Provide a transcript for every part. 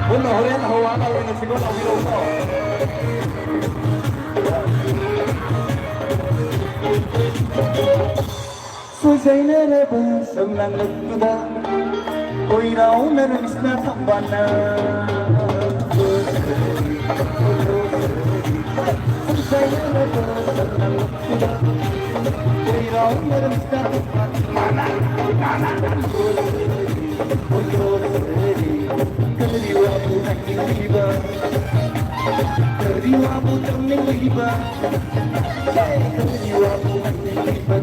Bueno, joder, jugando en el segundo minuto. Suy dây nè nè bờ sông nàng ngực ta, ôi đau nè nè nè thầm bàn nè. Suy dây nè nè bờ sông nàng ngực ta, ôi đau nè nè nè thầm bàn nè. Ôi đau nè Keriwamu tening liba,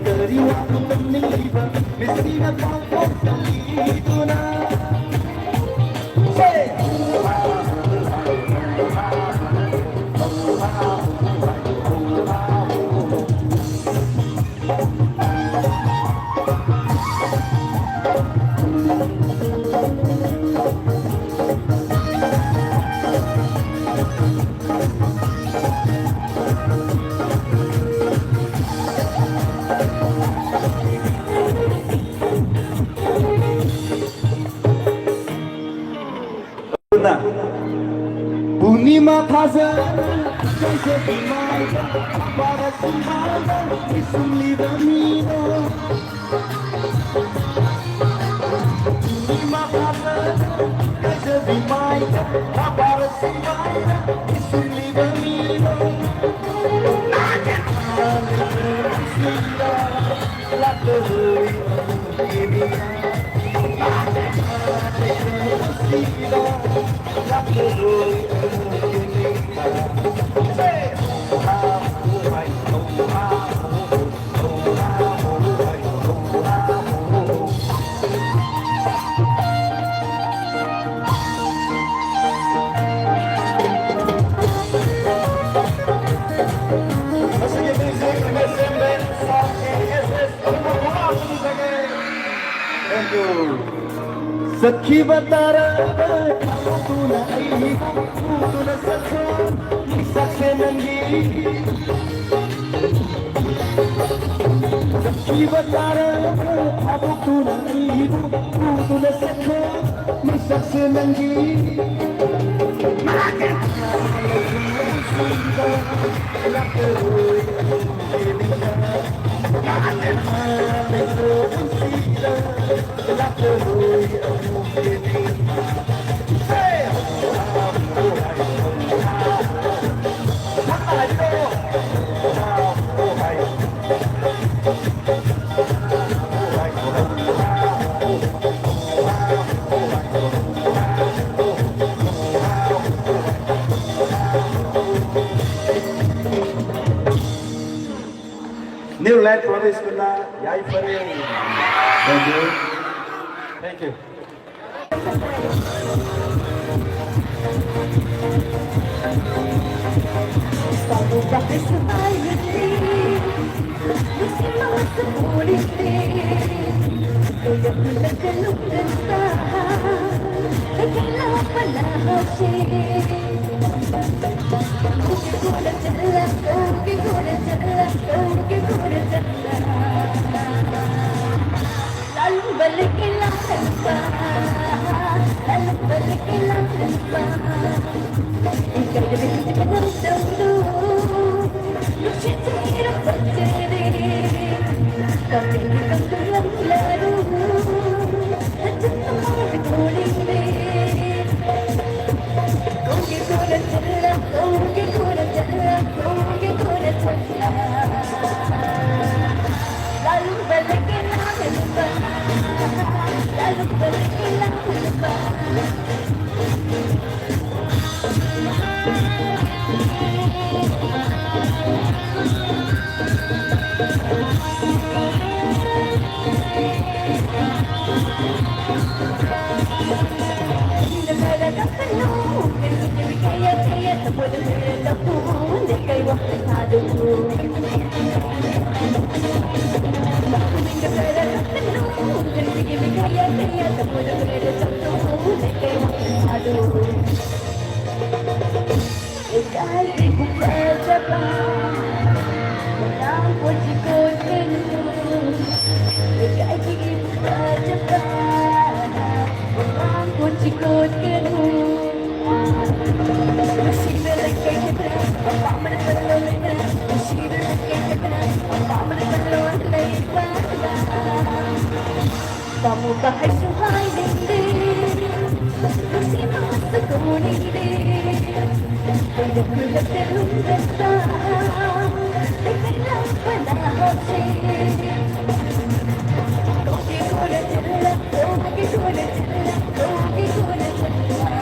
keriwamu tening liba, mesti nak pangkong itu na. Bunima Plaza, Jose Pimaida, para Sumada, es un libanino. Bunima Plaza, Jose Pimaida, para Sumada, es un libanino. La Sakhi batara tu na ai tu na sakhe nangi Sakhi batara tu na ai tu na sakhe nangi New light for this one, yai pare. Thank you. Thank you. Aduh chỉ cột cái nụ chỉ để lại cái bên mà mình vẫn luôn lên chỉ để lại cái bên mà mình vẫn luôn lên kamu bahasa hai dindi masih masa kamu dindi hidup kulit terus besar dengan pada hati kau kira cerita kau kira cerita kau kira cerita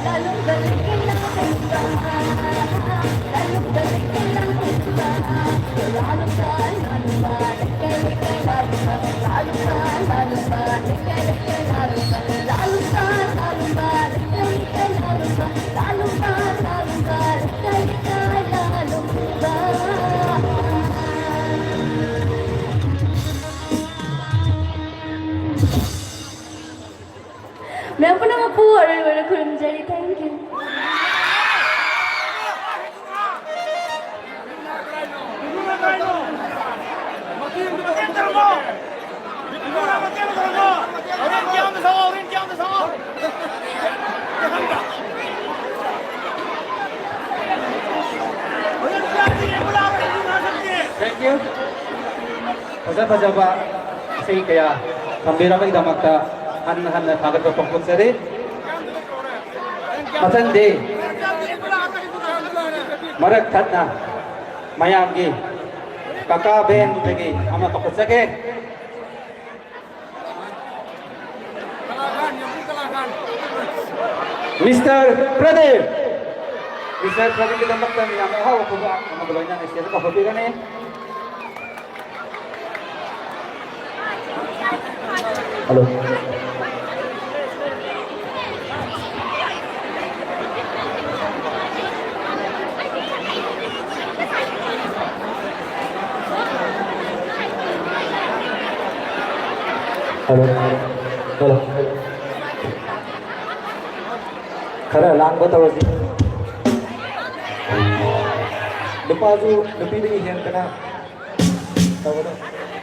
lalu balik ke lalu balik ke lalu Meron po naman po, wala ko rin dyan. Thank you. Thank you. Pasal Pak, saya kaya gembira kay damakta han na kagat ko pangkot sari. Matandi. Marak tat na. Mayam gi. Kaka ben lagi ama pangkot sake. Mr. Pradeep. Mr. Pradeep kita damakta ni ama hawa ko ba ama gawin na siya ko hobi ka ni. Halo. Halo. Halo. Khara lang bataw si. Lupa ju lupi ni hen kana. Tahu tak?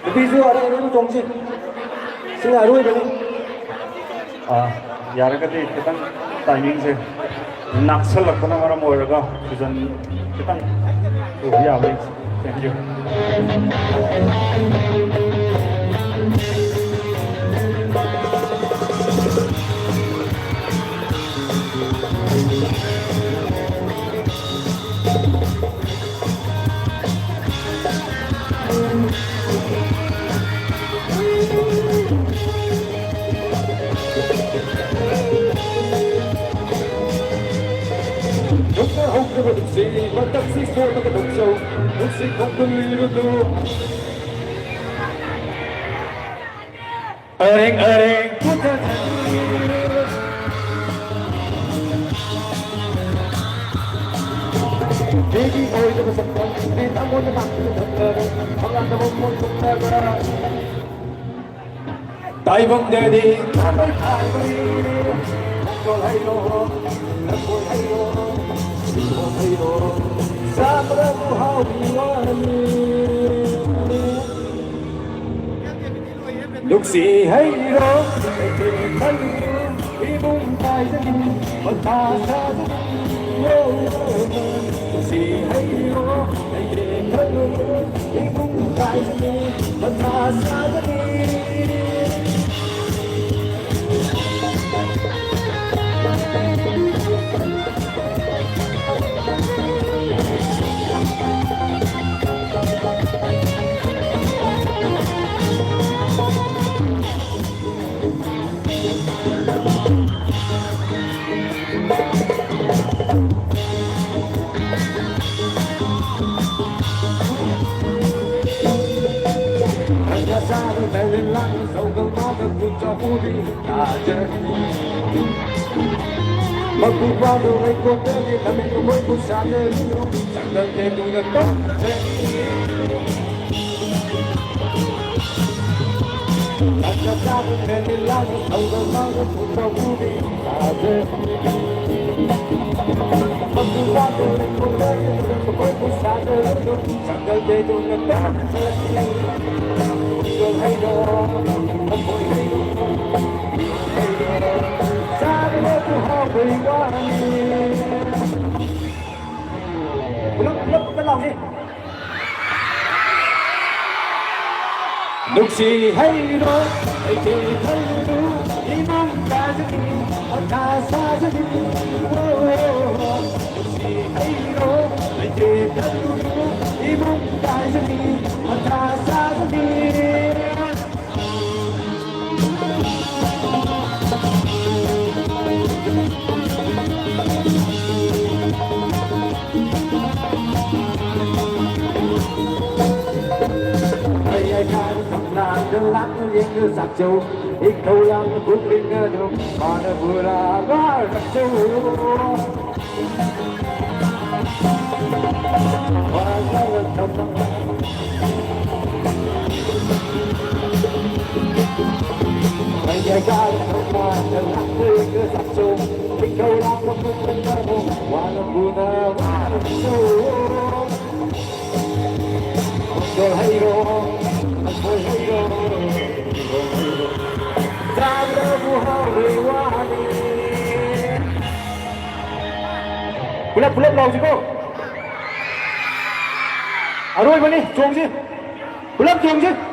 Lupi ju ada ini jongsi. Sing aru ini. यार कति कितन timing से नक्सल लगना हमारा मोएगा कितन कितन तो भैया भाई thank you See what the sea for the book show. We'll see what the little do. Earning. Baby boy, there was a fun. I'm on the back of the curve. I'm on the one to cover. Diamond Daddy. Lúc gì hay đó thân khi buông tay ra mà ta ra lúc gì hay đó thân khi buông tay ra mà ta ra Maguguado ay kotele, kami kumoy po sa nero, sandal dito na to. Nagkasabot na nilang, ang gamagot po sa uli, sabi. Maguguado ay kotele, kami kumoy po sa nero, sandal dito na to. Ay no, ay no. 혹시 헤이로 이제 헤이로 이 몸까지 다 사라진 혹시 헤이로 이제 헤이로 이 몸까지 다 사라진 Đừng lắm những người sạc châu ít câu lắm cũng biết ngờ được mà nó vừa là ba sạc châu và nó là trong tâm bây giờ ca không mà đừng lắm những người sạc châu ít câu lắm cũng biết ngờ được mà nó vừa là ba sạc châu rồi hay rồi Pulang lau siko. Aroi bani, jong si. Pulang jong si.